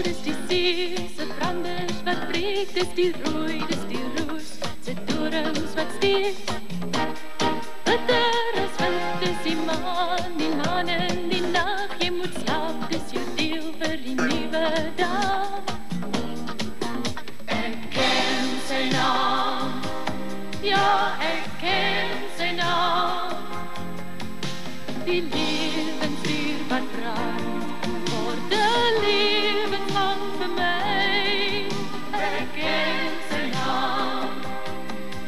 Dis die see, se branders wat breek, dis die rooi, dis die roos, se dorings wat steek. Bitter as wind, dis die maan in die nacht, jy moet slaap, dis jou deel vir die nieuwe dag. Ek ken sy naam, ja, ek ken sy naam, die lewensvuur wat brand, word die levenslang vir my. Ek ken sy naam,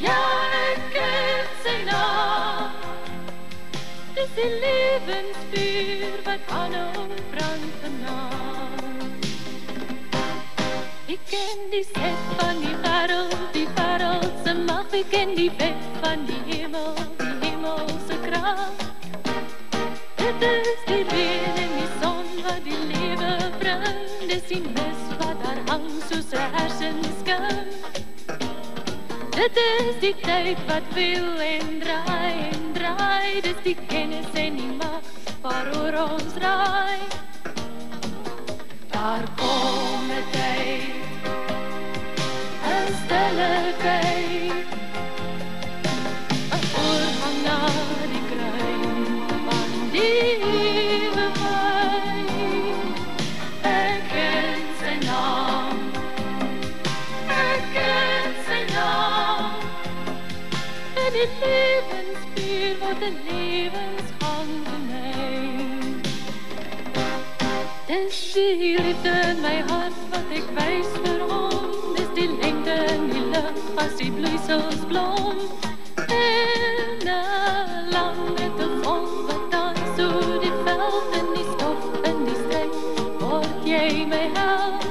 ja, ek ken sy naam, dis die levensvuur wat aanhou brand vanaand. Ek ken die set van die wêreld se mag, ek ken die wet van die hemelse krag. Dit is die reën en die son wat die lewe bring, dis die mis wat daar hang soos 'n hersenskim. Dit is die tyd wat wil en draai, dis die kennis en die mag waaroor ons raai. Daar kom 'n tyd, 'n stille tyd, 'n oorgang na die kruin van die ewigheid. Ek ken sy naam, ek ken sy naam, en die levensvuur word 'n lewensgang geneem. Dis die liefde in my hart wat ek wys vir hom, dis die lengte in die lug as die bloeisels blom. En 'n lange golf wat dans oor die veld, in die stof, in die stryd, word jy my held.